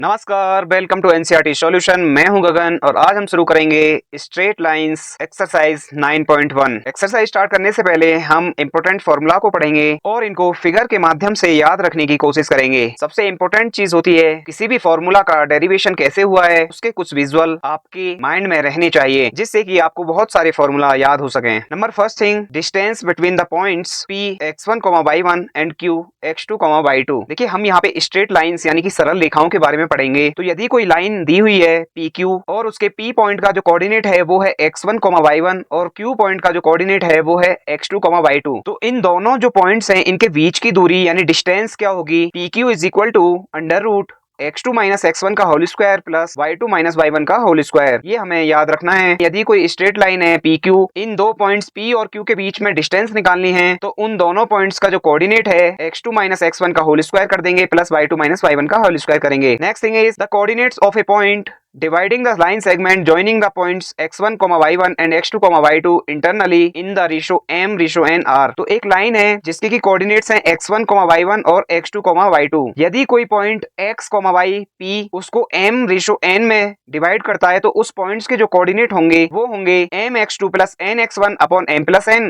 नमस्कार, welcome to NCERT solution. मैं हूं गगन और आज हम शुरू करेंगे straight lines exercise 9.1। Exercise start करने से पहले हम इंपॉर्टेंट फॉर्मूला को पढ़ेंगे और इनको फिगर के माध्यम से याद रखने की कोशिश करेंगे। सबसे इंपॉर्टेंट चीज होती है किसी भी फॉर्मूला का डेरिवेशन कैसे हुआ है उसके कुछ विजुअल आपके माइंड में रहने चाहिए, जिससे कि आपको बहुत सारे फॉर्मूला याद हो सके। Number first thing, distance between the points P x1, y1 and Q x2, y2। देखिए हम यहाँ पे स्ट्रेट लाइंस यानी कि सरल रेखाओं के बारे में पढ़ेंगे। तो यदि कोई लाइन दी हुई है PQ और उसके P पॉइंट का जो कोऑर्डिनेट है वो है x1, y1 और Q पॉइंट का जो कोऑर्डिनेट है वो है x2, y2। तो इन दोनों जो पॉइंट्स हैं इनके बीच की दूरी यानी डिस्टेंस क्या होगी? PQ is equal to under root x2 minus x1 का whole square plus y2 minus y1 का होल स्क्वायर। ये हमें याद रखना है। यदि कोई स्ट्रेट लाइन है PQ, इन दो पॉइंट्स P और Q के बीच में डिस्टेंस निकालनी है तो उन दोनों पॉइंट्स का जो कोऑर्डिनेट है x2 माइनस x1 का होल स्क्वायर कर देंगे प्लस y2 माइनस y1 का होल स्क्वायर करेंगे। Next thing is the coordinates of A point dividing the line segment joining the points x1, y1 and x2, y2 internally in the ratio m ratio n r। तो एक line है जिसके की coordinates हैं x1, y1 और x2, y2। यदि कोई point x, y, p उसको m रेशो n में डिवाइड करता है तो उस पॉइंट्स के जो कोऑर्डिनेट होंगे वो होंगे mx2 plus nx1 upon m plus n,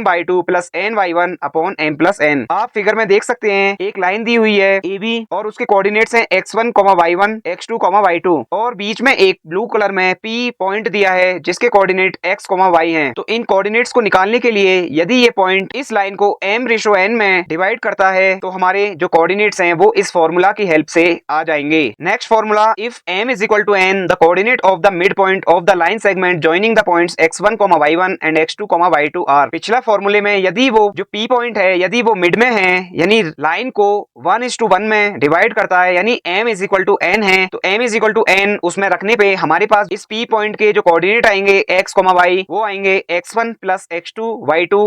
my2 plus ny1 upon m plus n। आप फिगर में देख सकते हैं एक लाइन दी हुई है AB और उसके कोऑर्डिनेट्स हैं x1, y1, x2, y2 और बीच में एक ब्लू कलर में P पॉइंट दिया है जिसके कोऑर्डिनेट x, y हैं। तो इन कोऑर्डिनेट्स को निकालने के लिए यदि ये पॉइंट इस लाइन को m रेशो n में डिवाइड करता है तो हमारे जो कोऑर्डिनेट्स हैं वो इस फॉर्मूला की हेल्प से आ जाएंगे। Next formula, if m is equal to n the coordinate of the mid point of the line segment joining the points x1, y1 and x2, y2 are. पिछला फॉर्मूले में यदि वो जो P पॉइंट है यदि वो मिड में है यानी लाइन को 1:1 में डिवाइड करता है यानी m is equal to n है तो m is equal to n उसमें रखने पे हमारे पास इस P पॉइंट के जो कोऑर्डिनेट आएंगे x, y वो आएंगे x1 plus x2 y2,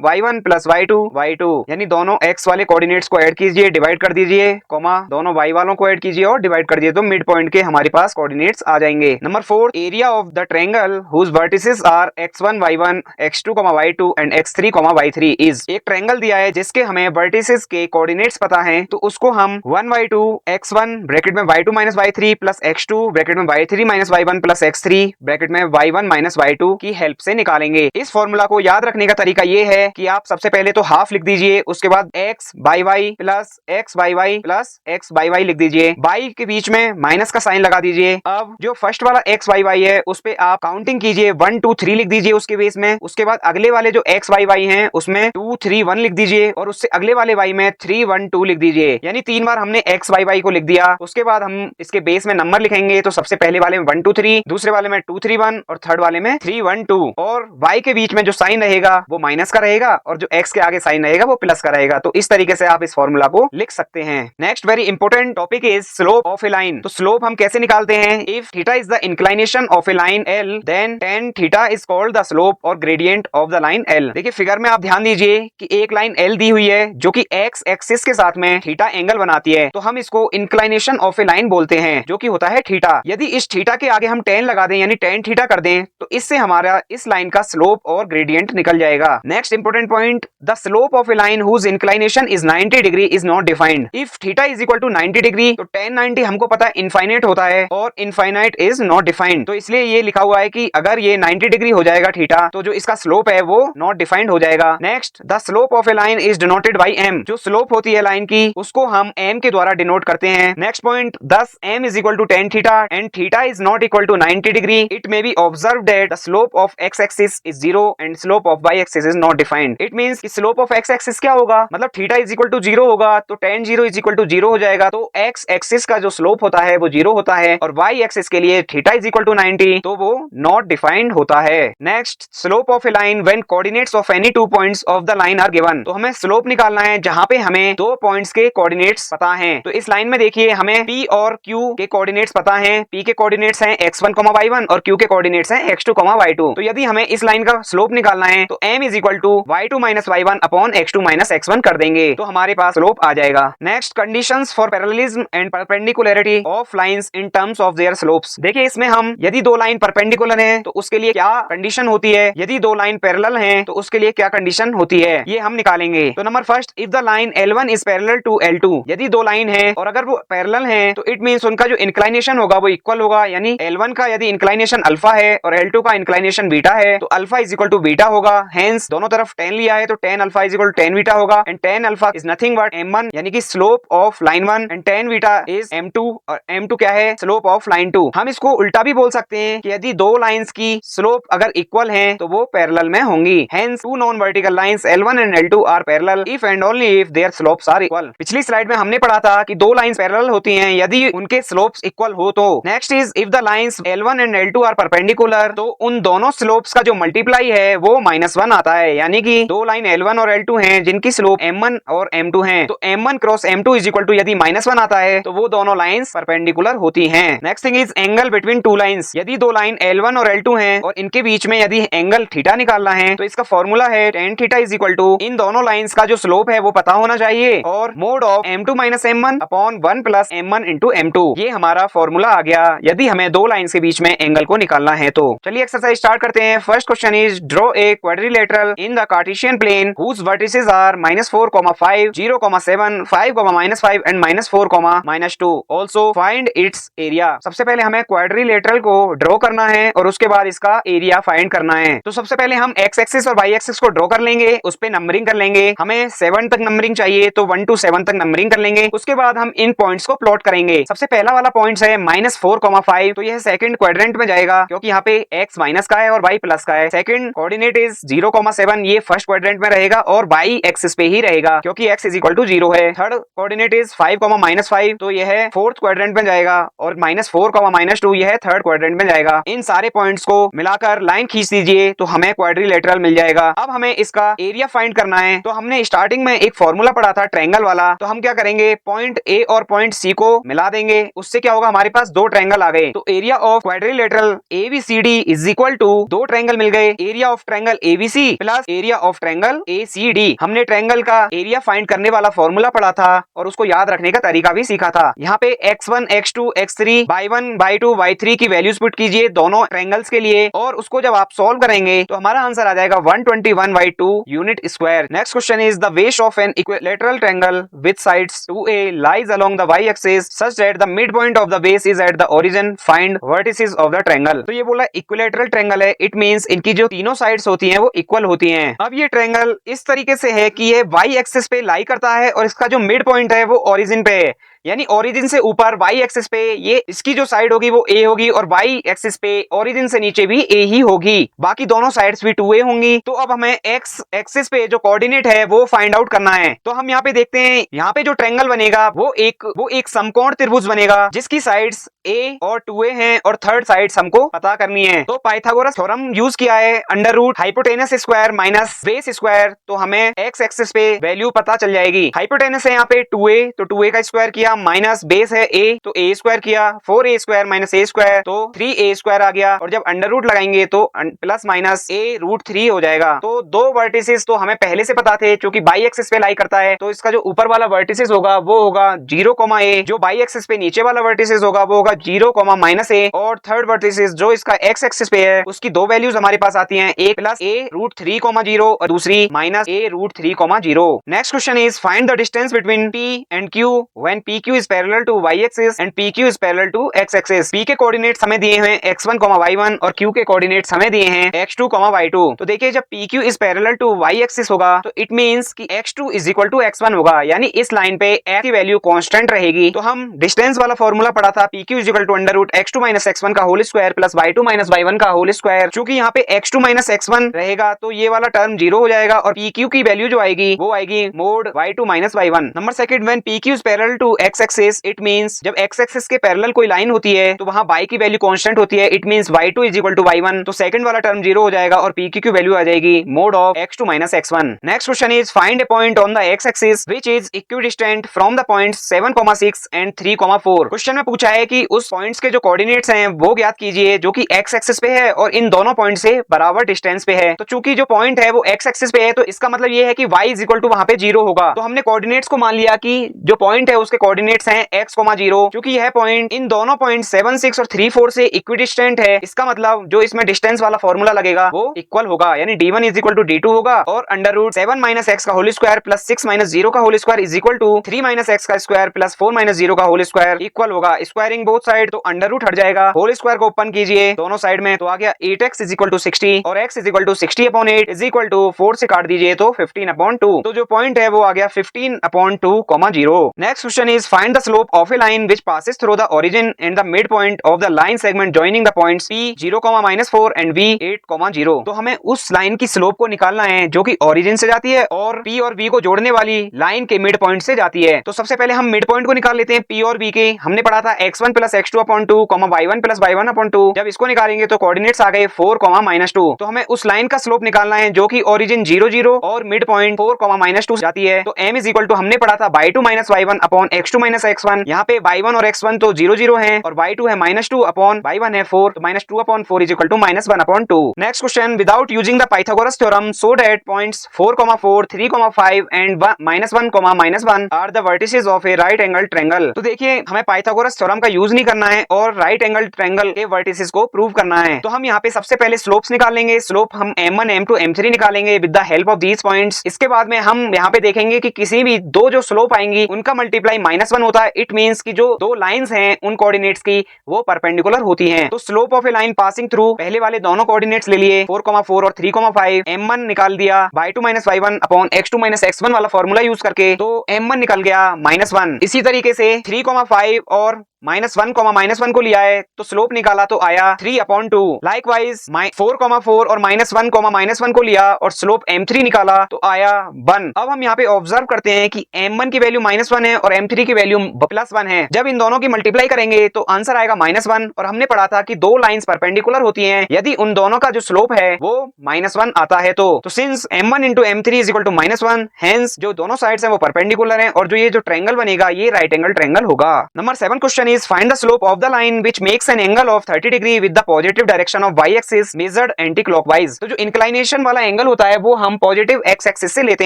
y1 plus y2 y2। यानी दोनों x वाले कोऑर्डिनेट्स को ऐड कीजिए, डिवाइड कर दीजिए, दोनों y वालों को ऐड कीजिए और डिवाइड कर दीजिए तो मिड पॉइंट के हमारे पास कोऑर्डिनेट्स आ जाएंगे। Number 4, area of the triangle whose vertices are x1, y1, x2, y2 and x3, y3 is. एक ट्रायंगल दिया है जिसके हमें वर्टिसेस के कोऑर्डिनेट्स पता हैं तो उसको हम 1/2 x1 ब्रैकेट में y2 minus y3 plus x2 bracket में y3 minus y1 plus x3 bracket में y1 माइनस y2 की हेल्प से निकालेंगे। इस फॉर्मूला को याद रखने का तरीका ये है कि आप सबसे पहले तो हाफ लिख दीजिए, उसके बाद x by y plus x by y plus x by y लिख दीजिए, बाई के बीच में माइनस का साइन लगा दीजिए। अब जो फर्स्ट वाला x बाई वाई है उस पे आप काउंटिंग कीजिए, 1 2 3 लिख दीजिए उसके बेस में। उसके बाद अगले वाले जो x बाई वाई हैं उसमें 2 3 1 लिख दीजिए और उससे अगले वाले y में 3 1 2 लिख दीजिए। यानी 3 बार हमने x बाई वाई को लिख दिया। उसके बाद हम इसके बेस में नंबर लिखेंगे तो सबसे पहले वाले में 1 2 3, दूसरे वाले में 2 3 1 और थर्ड वाले में 3 1 2। और y के बीच में जो साइन रहेगा वो माइनस का रहेगा और जो x के आगे साइन रहेगा वो प्लस का रहेगा। तो इस तरीके से आप इस फॉर्मूला को लिख सकते हैं। Next very important topic is slope of a line. तो स्लोप हम कैसे निकालते हैं? If theta is the inclination of a line L then tan theta is called the slope और gradient of the line L। देखिए figure में आप ध्यान दीजिए कि एक लाइन L दी हुई है जो कि x एक्सिस के साथ में थीटा एंगल बनाती है तो हम इसको इंक्लिनेशन ऑफ ए लाइन बोलते हैं जो कि होता है थीटा। यदि इस थीटा के आगे हम tan लगा दें यानी tan थीटा कर दें तो इससे हमारा इस लाइन का स्लोप और ग्रेडियंट निकल जाएगा। Next important point, the slope of a line whose inclination is 90 degree is not defined. If theta is equal to 90 degree तो tan 90 हमको पता है इनफाइनाइट होता है और इनफाइनाइट इज नॉट डिफाइंड। तो इसलिए ये लिखा हुआ है कि अगर ये 90 डिग्री हो जाएगा थीटा तो जो इसका स्लोप है वो नॉट डिफाइंड हो जाएगा। Next, the slope of a line is denoted by m। जो स्लोप होती है लाइन की उसको हम m के द्वारा डिनोट करते हैं। Next point, thus m is equal to tan theta and theta is not equal to 90 degree. It may be observed that the slope of x-axis is 0 and slope of y-axis is not defined. It means कि slope of x-axis क्या होगा? मतलब theta is equal to 0 होगा तो tan 0 is equal to 0 हो जाएगा। तो x-axis का जो slope होता है वो 0 होता है और y-axis के लिए theta is equal to 90 तो वो not defined होता है। Next, slope of a line when coordinates of any two points of the line are given। तो हमें slope निकालना है जहाँ पे हमें दो पॉइंट्स के कोऑर्डिनेट्स पता हैं। तो इस लाइन में देखिए हमें P और Q के कोऑर्डिनेट्स पता है P के कोऑर्डिनेट्स हैं x1, y1 और Q के कोऑर्डिनेट्स हैं x2, y2। तो यदि हमें इस लाइन का स्लोप निकालना है तो m is equal to y2 minus y1 upon x2 minus x1 कर देंगे तो हमारे पास स्लोप आ जाएगा। Next, conditions for parallelism and perpendicularity of lines in terms of their slopes. देखिए इसमें हम यदि दो लाइन परपेंडिकुलर हैं तो उसके लिए क्या कंडीशन होती है, यदि दो लाइन पैरेलल हैं तो उसके लिए क्या कंडीशन होती है, ये हम निकालेंगे। तो number first, if the line L1 is parallel to L2, यदि दो लाइन है और अगर वो पैरेलल हैं तो इट मींस उनका जो इंक्लाइनेशन होगा वो इक्वल होगा, यानी L1 का यदि इंक्लाइनेशन अल्फा है और L2 का इंक्लाइनेशन बीटा है तो alpha is equal to beta होगा। हेंस दोनों तरफ tan लिया है तो tan alpha is equal to tan beta होगा and tan alpha is nothing but m1 यानी कि slope of line 1 and tan beta is m2 और m2 क्या है, स्लोप ऑफ लाइन 2। हम इसको उल्टा भी बोल सकते हैं कि यदि दो लाइंस की स्लोप अगर इक्वल हैं तो वो पैरेलल में होंगी। Hence two non vertical lines L1 and L2 are parallel if and only if their slopes are equal. पिछली स्लाइड में हमने पढ़ा था कि दो लाइंस पैरेलल होती हैं यदि उनके स्लोप्स इक्वल हो तो। Next is if the lines L1 and L2 are perpendicular, तो उन दोनों स्लोप्स का जो मल्टीप्लाई है वो -1 आता है, यानी कि दो लाइन L1 और L2 हैं जिनकी स्लोप m1 और m2 हैं तो m1 cross m2 is equal to यदि -1 आता है तो वो दोनों लाइंस परपेंडिकुलर होती हैं। Next thing is angle between two lines. यदि दो लाइन L1 और L2 हैं और इनके बीच में यदि एंगल थीटा निकालना है तो इसका फॉर्मूला है tan theta is equal to इन दोनों लाइंस का जो स्लोप है वो पता होना चाहिए और mode of m2 minus m1 upon 1 plus m1 into m2, ये हमारा फॉर्मूला आ गया यदि हमें दो लाइंस के बीच में एंगल को निकालना है तो। चलिए एक्सरसाइज स्टार्ट करते हैं। First question is draw a quadrilateral in the Cartesian plane whose vertices are -4, 5, 0, 7, 5, -5 and -4, -2। Also find its area. सबसे पहले हमें क्वाड्रिलेटरल को ड्रॉ करना है और उसके बाद इसका एरिया फाइंड करना है। तो सबसे पहले हम x एक्सिस और y एक्सिस को ड्रॉ कर लेंगे, उस पे नंबरिंग कर लेंगे। हमें 7 तक नंबरिंग चाहिए तो 1 to 7 तक नंबरिंग कर लेंगे। उसके बाद हम इन पॉइंट्स को प्लॉट करेंगे। सबसे पहला वाला पॉइंट है -4, 5, तो यह सेकंड क्वाड्रेंट में जाएगा क्योंकि यहाँ पे x माइनस का है और y प्लस का है। सेकंड कोऑर्डिनेट इज 0, 7, ये फर्स्ट क्वाड्रेंट में रहेगा और y एक्सिस पे ही रहेगा क्योंकि x इज इक्वल टू 0 है। थर्ड कोऑर्डिनेट इज 5, -5, तो यह फोर्थ क्वाड्रेंट में जाएगा और -4, -2 यह थर्ड क्वाड्रेंट में जाएगा। इन सारे पॉइंट्स को मिलाकर लाइन खींच दीजिए तो हमें क्वाड्रिलेटरल मिल जाएगा। अब हमें इसका एरिया फाइंड करना है। तो हमने स्टार्टिंग में एक फॉर्मूला पढ़ा था ट्रायंगल वाला, तो हम क्या करेंगे, पॉइंट ए और पॉइंट सी को मिला देंगे। उससे क्या होगा, हमारे पास दो ट्रायंगल आ गए। तो area of quadrilateral ABCD is equal to, दो ट्रायंगल मिल गए, area of triangle ABC plus area of triangle ACD। हमने ट्रायंगल का एरिया फाइंड करने वाला फॉर्मूला पढ़ा था और उसको याद रखने का तरीका भी सीखा था। यहाँ पे x1, x2, x3, y1, y2, y3 की वैल्यूज पुट कीजिए दोनों ट्रायंगल्स के लिए और उसको जब आप सॉल्व करेंगे तो हमारा आंसर आ जाएगा 121/2 unit square. Next question is the base of an equilateral triangle with sides 2a lies along the y axis such that the midpoint of the base is at the origin. Find vertices of the triangle। तो ये बोला equilateral triangle है, it means इनकी जो तीनों sides होती हैं वो इक्वल होती हैं। अब ये ट्रायंगल इस तरीके से है कि ये y एक्सिस पे लाई करता है और इसका जो मिड पॉइंट है वो ओरिजिन पे है, यानी ओरिजिन से ऊपर y एक्सिस पे ये इसकी जो साइड होगी वो a होगी और y एक्सिस पे ओरिजिन से नीचे भी a ही होगी, बाकी दोनों साइड्स भी 2a होंगी। तो अब हमें x एक्सिस पे जो कोऑर्डिनेट है वो फाइंड आउट करना है। तो हम यहाँ पे देखते हैं, यहाँ पे जो ट्रायंगल बनेगा वो एक समकोण त्रिभुज बनेगा जिसकी साइड्स a और 2a हैं और थर्ड साइड्स हमको पता करनी है। तो पाइथागोरस थ्योरम यूज किया है, under root hypotenuse square minus base square, तो हमें x एक्सिस पे वैल्यू पता चल जाएगी। हाइपोटेनस है यहाँ पे 2a, तो 2a का स्क्वायर किया, माइनस बेस है a, तो a स्क्वायर किया, 4a square minus a square, तो 3a स्क्वायर आ गया और जब अंडर रूट लगाएंगे तो प्लस माइनस a√3 हो जाएगा। तो दो वर्टिसेस तो हमें पहले से पता थे क्योंकि बाई एक्सिस पे लाई करता है, तो इसका जो ऊपर वाला वर्टिसेस होगा वो होगा 0, a, जो बाई एक्सिस पे नीचे वाला वर्टिसेस होगा वो होगा 0, -a, और थर्ड वर्टिसेस जो इसका x एक्सिस पे है उसकी दो वैल्यूज हमारे पास आती हैं, एक प्लस a√3, 0 और दूसरी minus a√3, 0। Next question is find the distance between P and Q when PQ is parallel to y axis and PQ is parallel to x axis। P के कोऑर्डिनेट्स हमें दिए हैं x1, y1 और Q के coordinates हमें दिए हैं x2, y2। तो देखिए जब PQ is parallel to y axis होगा तो इट मींस कि x2 is equal to x1 होगा, यानी इस लाइन पे x की वैल्यू कांस्टेंट रहेगी। तो हम डिस्टेंस वाला फॉर्मूला पढ़ा था, PQ is equal to under root x2 minus x1 का whole square plus y2 minus y1 का होल स्क्वायर। चूंकि यहाँ पे x2 माइनस x1 रहेगा तो ये वाला टर्म 0 हो जाएगा और PQ की वैल्यू जो आएगी वो आएगी mode y2 minus y1। Number second, when PQ is parallel to x axis, it means जब x एक्सिस के पैरेलल कोई लाइन होती है तो वहां y की वैल्यू कांस्टेंट होती है, it means y2 is equal to y1, तो सेकंड वाला टर्म 0 हो जाएगा और pq की वैल्यू आ जाएगी mode of x2 minus x1। Next question is find A point on the x axis which is equidistant from the points 7, 6 and 3, 4। Question में पूछा है कि उस पॉइंट्स के जो कोऑर्डिनेट्स हैं वो ज्ञात कीजिए जो कि एक्स एक्सिस पे है और इन दोनों पॉइंट से बराबर डिस्टेंस पे है। तो चूंकि जो पॉइंट है वो एक्स एक्सिस पे है तो इसका मतलब ये है कि y इज इक्वल टू वहां पे 0 होगा। तो हमने कोऑर्डिनेट्स को मान लिया कि जो पॉइंट है उसके कोऑर्डिनेट्स हैं x, 0। क्योंकि यह पॉइंट इन दोनों पॉइंट 7, 6 और 3, 4 से इक्विडिस्टेंट है, इसका मतलब जो इसमें डिस्टेंस वाला फॉर्मूला लगेगा वो इक्वल होगा, यानी d1 is equal to d2 होगा और अंडर रूट 7 माइनस एक्स का होल स्क्वायर प्लस 6 माइनस 0 का whole square is equal to 3 minus x का स्क्वायर प्लस 4 माइनस 0 का होल स्क्वायर इक्वल होगा। स्क्वायरिंग बोथ साइड तो अंडर रूट हट जाएगा, होल स्क्वायर को ओपन कीजिए दोनों साइड में तो आ गया 8x इज इक्वल टू 60 और x is equal to 60/8 is equal to 4 से काट दीजिए तो 15/2। तो जो पॉइंट है वो आ गया 15/2, 0। Next question is find the slope of a line which passes through the origin and the mid point of the line segment joining the points p 0, -4 and v 8, 0। तो हमें उस लाइन की स्लोप को निकालना है जो कि ओरिजिन से जाती है और p और v को जोड़ने वाली लाइन के मिड पॉइंट से जाती है। तो सबसे पहले हम मिड पॉइंट को निकाल लेते हैं p और v के। हमने पढ़ा था x1 + x2/2, y1 + y1/2। जब इसको निकालेंगे तो कोऑर्डिनेट्स आ गए 4, -2। तो हमें उस लाइन का स्लोप निकालना है जो कि ओरिजिन 0, 0 और मिड पॉइंट 4, -2 जाती है। तो m इज इक्वल टू हमने पढ़ा था y2 - y1 x2 - x1। यहाँ पे y1 और x1 तो 0, 0 है और y2 है -2 y1 है 4, तो -2/4 is equal to -1/2। Next question, without using the Pythagoras theorem show that points 4, 4, 3, 5 and -1, -1 are the vertices of a right angle triangle. तो देखिए हमें पाइथागोरस थ्योरम का यूज नहीं करना है और राइट एंगल ट्रायंगल के वर्टिसेस को प्रूव करना है। तो हम यहाँ पे सबसे पहले स्लोप्स निकाल लेंगे। स्लोप हम m1, m2, m3 निकालेंगे with the help of these points. इसके बाद में हम यहाँ पे देखेंगे कि किसी भी दो जो स्लोप आएंगी उनका मल्टीप्लाई -1 होता है। इट मींस कि जो दो लाइंस हैं उन कोऑर्डिनेट्स की वो परपेंडिकुलर होती हैं। तो slope of a line passing through पहले वाले दोनों कोऑर्डिनेट्स ले लिए 4, 4 और 3, 5। m1 निकाल दिया y2 - y1 x2 - x1 वाला फॉर्मूला यूज करके, तो m1 निकल गया -1। इसी तरीके से 3, 5 और -1, -1 को लिया है तो स्लोप निकाला तो आया 3/2। लाइकवाइज 4, 4 और -1, -1 को लिया और स्लोप m3 निकाला तो आया 1। अब हम यहाँ पे ऑब्जर्व करते हैं कि m1 की वैल्यू -1 है और m3 की वैल्यू +1 है। जब इन दोनों की मल्टीप्लाई करेंगे तो आंसर आएगा -1 और हमने पढ़ा था कि दो लाइंस परपेंडिकुलर होती हैं यदि उन दोनों का जो स्लोप है वो -1 आता है। तो since m1 * m3 is equal to -1, hence जो दोनों साइड्स हैं वो परपेंडिकुलर हैं और जो ये जो ट्रायंगल बनेगा ये राइट एंगल ट्रायंगल होगा। Number 7 question is find the slope of the line which makes an angle of 30 degree with the positive direction of y axis measured anti-clockwise। तो जो इंक्लाइनेशन वाला एंगल होता है वो हम पॉजिटिव x एक्सिस से लेते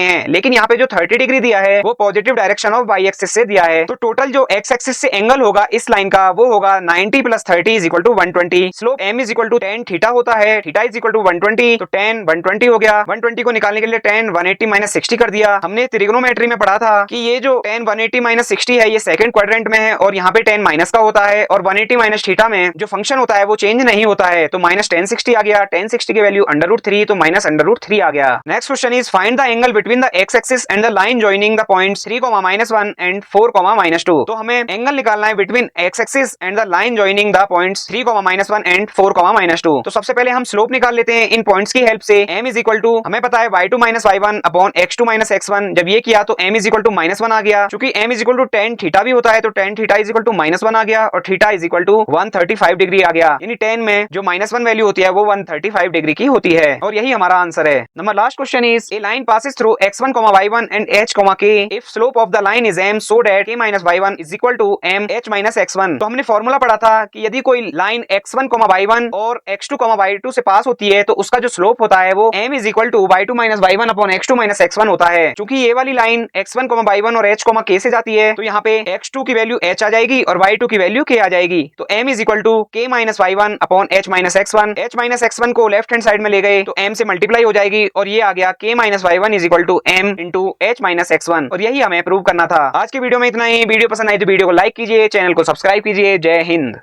हैं, लेकिन यहाँ पे जो 30 डिग्री दिया है वो positive direction of y axis से दिया है। तो टोटल जो x एक्सिस से एंगल होगा इस लाइन का वो होगा 90 + 30 is equal to 120। Slope m is equal to tan theta होता है, थीटा इज इक्वल टू 120, तो tan 120 हो गया। 120 को निकालने के लिए tan 180 - 60 कर दिया। हमने त्रिगोनोमेट्री में पढ़ा था कि ये जो tan 180 - 60 है ये सेकंड क्वाड्रेंट में है और यहाँ पे tan माइनस का होता है और 180 माइनस थीटा में जो फंक्शन होता है वो चेंज नहीं होता है। तो -tan 60 आ गया, tan 60 की वैल्यू √3 तो -√3 आ गया। Next question is find the angle between the x axis and the line joining the points 3, -1 and 4, -2। तो हमें एंगल निकालना है between x axis and the line joining the points 3, -1 and 4, -2। तो सबसे पहले हम स्लोप निकाल लेते हैं इन पॉइंट्स की हेल्प से। m इज इक्वल टू हमें पता है y2 - y1 x2 - x1। जब ये किया तो m इज इक्वल टू -1 आ गया। क्योंकि m is equal to tan theta भी होता है तो tan theta is equal to -1 आ गया और theta is equal to 135 degree आ गया। यानी tan में जो -1 वैल्यू होती है वो 135 डिग्री की होती है और यही हमारा आंसर है। Number last question is a line passes through x1, y1 and h, k if slope of the line is m so that k - y1 is equal to m h - x1। तो हमने formula पढ़ा था कि यदि कोई line x1, y1 और x2, y2 से पास होती है तो उसका जो स्लोप होता है वो m is equal to y2 - y1 x2 - x1 होता है। क्योंकि ये वाली लाइन x1, y1 और h, k से जाती है तो यहाँ पे x2 की वैल्यू h आ जाएगी और y2 की वैल्यू k आ जाएगी। तो m is equal to k - y1 h - x1। h - x1 को लेफ्ट हैंड साइड में ले गए तो m से मल्टीप्लाई हो जाएगी और ये आ गया k - y1 is equal to m इंटू h - x1 और यही हमें प्रूव करना था। आज की वीडियो में इतना ही। वीडियो पसंद आई तो वीडियो को लाइक कीजिए, चैनल को सब्सक्राइब कीजिए। जय हिंद।